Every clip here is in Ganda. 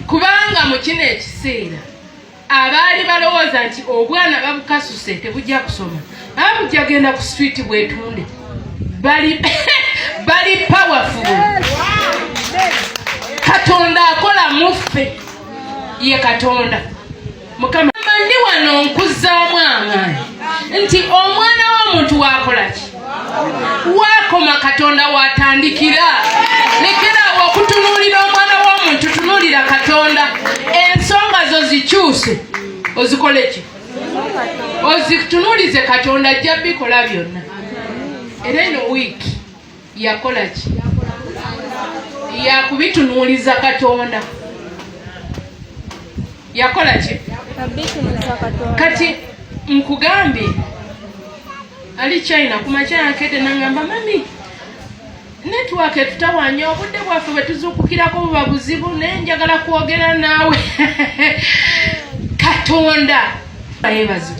kubanga mu kino ekiseera abaali balowooza nti obwana babukasuse tebujja kusoma abujja genda ku street bwetunde bali powerful. Katonda akola muffe ye Katonda Mukama ndi wano nkuzaamu amaanyi nti omwana w'omuntu wakola ki wakoma Katonda watandikira. Lekera okutunuulira omwana w'omuntu, tunuulira Katonda. Ensonga zo zikyuse ozikole ki ozitunuulize Katonda ajja bikola byonna. Era eno wiiki yakola ki yakubitunuuliza Katonda. Yakola ki kati nkugambye ali China kumakyana kete nangamba mami network etutawanya obudde bwaffe bwe tuzuukukirako buba buzibu naye njagala kwogera naawe. Katonda yebazi.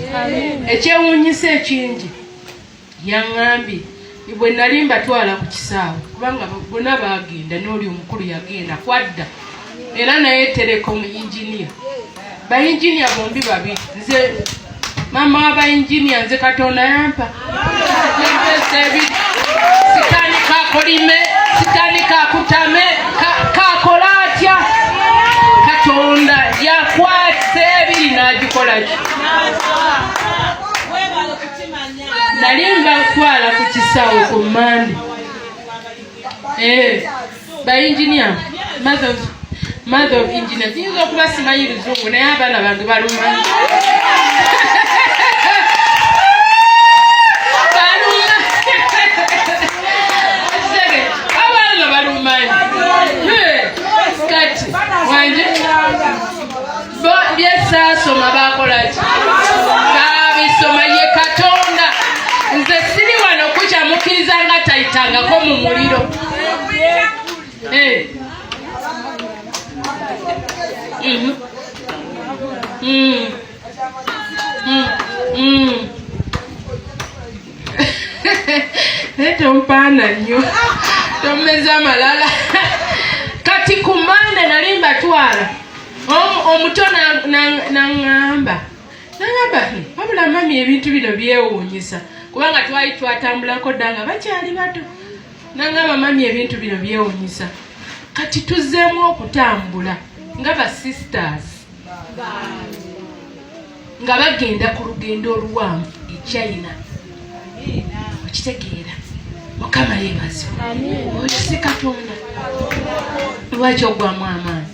Ekyewuunyisa ekingi yaŋŋambye bwe nali mbatwala ku kisaawe kubanga bonna baagenda n'oli omukulu yagenda kwadda era naye telecom engineer bayinginia bombi babiri nze mama w'abayinginia nze Katonda yampa sitani kakolime sitani kakutame kakola atya Katonda yakwatse ebiri n'agikolaki. Nali mbatwala ku kisaawe ku Mande bayinginia mother of engineers. Yinza okuba simanyi Luzungu naye abaana bange balumanyi. Abaana balumanyi. Kati wanje byesaasoma bakola ki babisoma ye Katonda. Nze siri wano kukyamukiriza nga tayitangako mu muliro. Tompaana nnyo tommeza amalala. Kati ku Mande nali mbatwala omuto naŋŋamba wabula mami ebintu bino byewuunyisa kubanga twali twatambulako dda nga bakyali bato. Naŋŋamba mami ebintu bino byewuunyisa kati tuzzeemu okutambula nga ba sisters nga bagenda ku lugendo oluwanvu e China. Okitegeera Mukama yeebazibwe. Oyo si Katonda. Lwaki ogwamu amaanyi?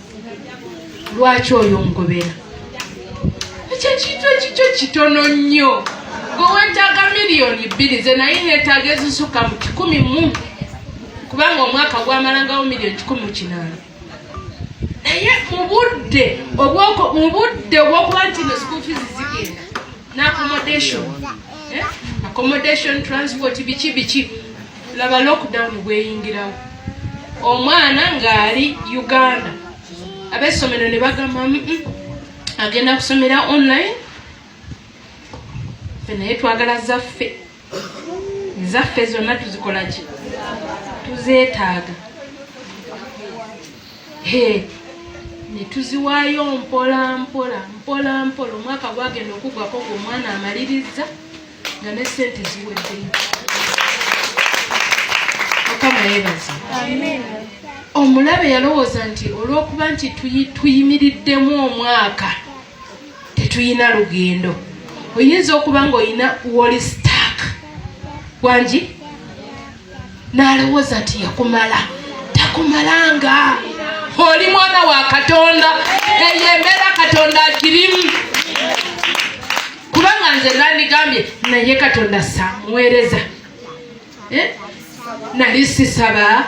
Lwaki oyongobera? Ekyo kintu ekikyo kitono nnyo. Gwe weetaaga miliyoni 2 ze naye neetaaga ezisuka mu 100 kubanga omwaka gwamalangawo miliyoni 18. Naye mu budde obwokuba nti no school fees zigenda accommodation transport biki laba lockdown bweyingirawo omwana ng'ali Uganda ab'essomero ne bagamba agenda kusomera online. Ffe naye twagala zaffe zonna tuzikola ki tuzeetaaga ne tuziwaayo mpola mpola omwaka gwagenda okugwako ng'omwana amaliriza nga ne ssente ziweddeyo. Mukama yeebaze. Omulabe yalowooza nti olw'okuba nti tuyimiriddemu omwaka tetuyina lugendo. Oyinza okuba ng'olina Woolstock wangi n'alowooza nti yakumala. Takumalanga. Oli mwana wa Katonda eyemera Katonda agirimu. Kubanga nze nandigambye naye Katonda samuweereza. Nali sisaba.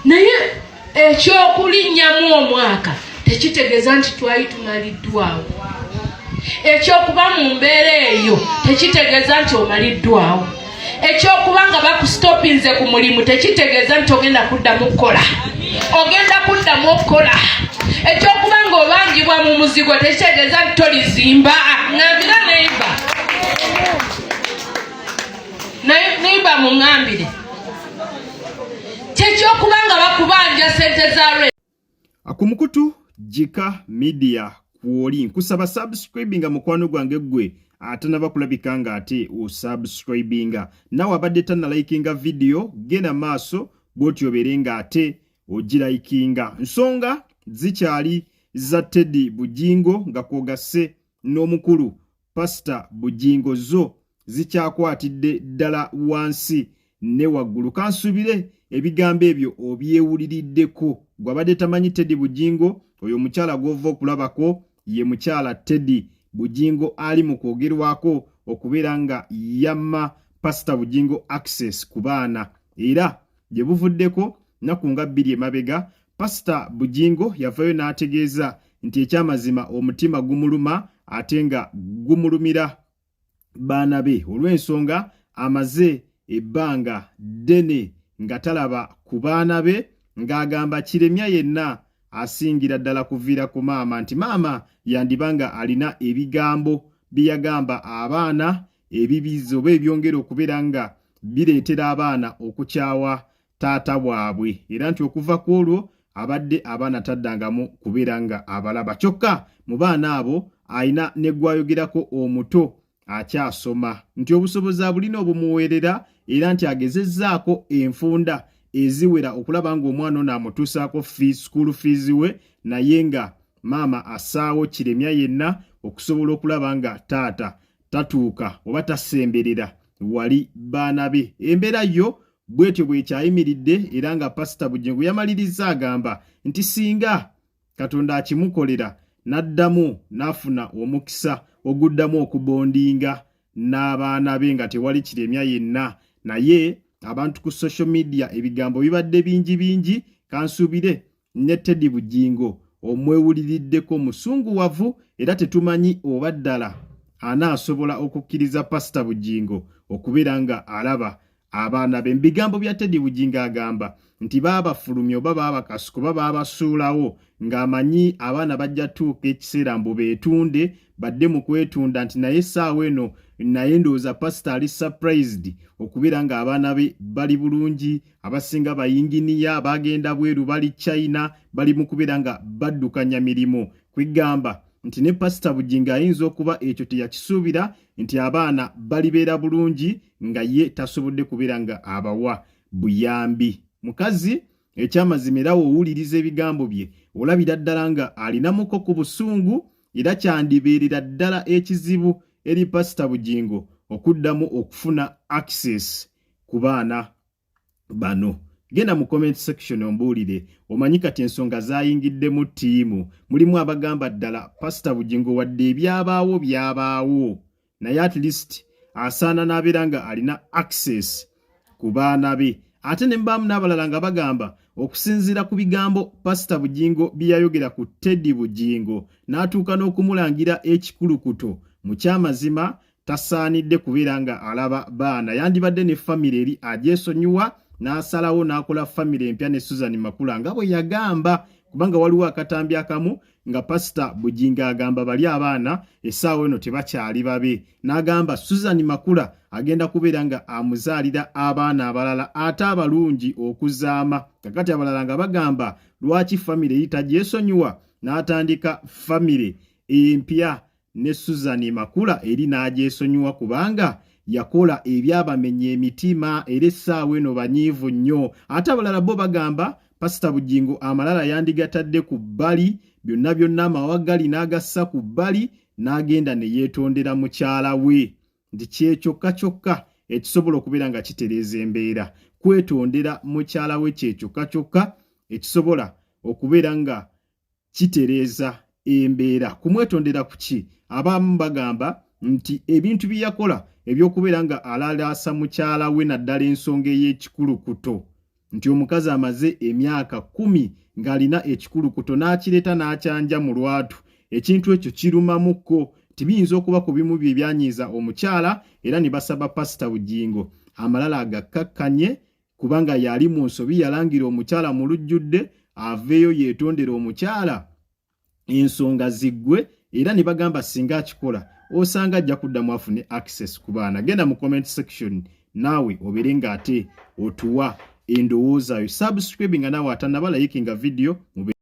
Naye ekyokulinnyamu omwaka tekitegeeza nti twali tumaliddwawo. Ekyokuba mu mbeera eyo tekitegeeza nti omaliddwawo. Ekyokuba nga bakustopinze ku mulimu tekitegeeza nti ogenda kuddamu kukola. Ogenda kuddamu okukola. Ekyokuba nga obangibwa mu muzigo tekitegeeza nti tolizimba. Ngambira neiba muŋŋambire. Kyekyokuba nga bakubanja ssente za Kumukutu Jika Media kwoli nkusaba subscribinga mukwano gwange gwe atanaba kulabikanga ate o subscribinga nawe abadde tanna likinga video genda maaso bwoti oberenga ate ogiraikinga. Nsonga zikyali za Teddy Bugingo nga kwogase n'omukulu Pastor Bugingo zo zikyakwatidde ddala wansi ne waggulu. Kansubire ebigambo ebyo obyewuliriddeko. Gwabadde tamanyi Teddy Bugingo oyo mukyala gw'ova okulabako ye mukyala Teddy Bugingo ali mu kwogerwako okubeera nga yamma Pastor Bugingo access ku baana, era gye buvuddeko naku nga 2 emabega Pastor Bugingo yavayo n'ategeeza nti ekyamazima omutima gumuluma ate nga gumulumira baana be olw'ensonga amaze ebbanga ddene nga talaba ku baana be, ng'agamba kiremya yenna asingira ddala kuviira ku maama nti maama yandibanga alina ebigambo byagamba abaana ebibizo oba ebyongera okubeera nga bireetera abaana okukyawa taata bwabwe, era nti okuva ku olwo abadde abaana taddangamu kubeera nga abalaba. Kyokka mu baana abo ayina ne gwayogerako omuto akyasoma nti obusobozi abulina obumuweerera era nti agezezzaako enfunda eziwera okulaba nga omwana ono amutuusaako school fees we, naye nga maama asaawo kiremya yenna okusobola okulaba nga taata tatuuka oba tasemberera wali baana be. Embeera yo bwetyo bwekyayimiridde era nga Pastor Bugingo yamaliriza agamba nti singa Katonda akimukolera n'addamu n'afuna omukisa oguddamu okubondinga n'abaana be nga tewali kiremya yenna, naye abantu ku social media ebigambo bibadde bingi, kansuubire ne Teddy Bugingo omwewuliriddeko musunguwavu era tetumanyi oba ddala anaasobola okukkiriza Pastor Bugingo okubeera nga alaba abaana be. Bigambo bya Teddy Bugingo agamba nti baabafulumya oba baabakasuka oba baabasuulawo ng'amanyi abaana bajja tuuka ekiseera mbu beetunde badde mu kwetunda, nti naye essaawa eno naye ndowooza Pastor ali surprised okubeera nga abaana be bali bulungi, abasinga bayinginiya bagenda bweru bali China bali mu kubeera nga baddukanya mirimu. Kwigamba nti ne Pastor Bugingo ayinza okuba ekyo teyakisuubira nti abaana balibeera bulungi nga ye tasobodde kubeera nga abawa buyambi. Mukazi ekyamazima era owuliriza ebigambo bye olabira ddala nga alinamuko ku busungu, era kyandibeerera ddala ekizibu eri Pastor Bugingo okuddamu okufuna access ku baana bano. Genda mu comment section ombuulire omanyi kati ensonga zayingidde mu ttiimu. Mulimu abagamba ddala Pastor Bugingo wadde ebyabaawo byabaawo, naye at least asaana n'abeera nga alina access ku baana be. Ate ne mbaamu n'abalala nga bagamba okusinziira ku bigambo Pastor Bugingo byayogera ku Teddy Bugingo n'atuuka n'okumulangira ekikulukuto mu kyamazima tasaanidde kubeera nga alaba baana, yandibadde ne famire eri agyesonyiwa n'asalawo n'akola famire empya ne Susan Makula nga bwe yagamba, kubanga waliwo akatambi akamu nga Pastor Bugingo agamba bali abaana essaawa eno tebakyali babe, n'agamba Susan Makula agenda kubeera nga amuzaalira abaana abalala ate abalungi okuzaama. Kakati abalala nga bagamba lwaki famire eri tagyesonyiwa, n'atandika famire empya ne Susan Makula eri n'agyesonyiwa kubanga yakola ebyabamenya emitima era essaawa eno banyiivu nnyo. Ate abalala bo bagamba Pastor Bugingo amalala yandigatadde ku bbali, byonna byonna amawagali n'agassa ku bbali n'agenda ne yeetondera mukyala we, nti kyekyokka ekisobola okubeera nga kitereeza embeera. Kwetondera mukyala we kyekyokka ekisobola okubeera nga kitereeza embeera. Kumwetondera ku ki? Abamu bagamba nti ebintu byakola ebyokubeera nga alalaasa mukyala we naddala ensonga ey'ekikulukuto, nti omukazi amaze emyaka 10 ng'alina ekikulukuto n'akireeta n'akyanja mu lwatu. Ekintu ekyo kirumamukko, tibiyinza okuba ku bimu bye byanyiiza omukyala, era ne basaba Pastor Bugingo amalala agakkakkanye kubanga yali mu nsobi, yalangira omukyala mu lujjudde aveeyo yeetondera omukyala ensonga ziggwe, era ne bagamba singa akikola osanga ajja kuddamu afune access ku baana. Genda mu comment section naawe obeere ng'ate otuwa endowooza yo. Subscribe nga naawe atanaba likinga video.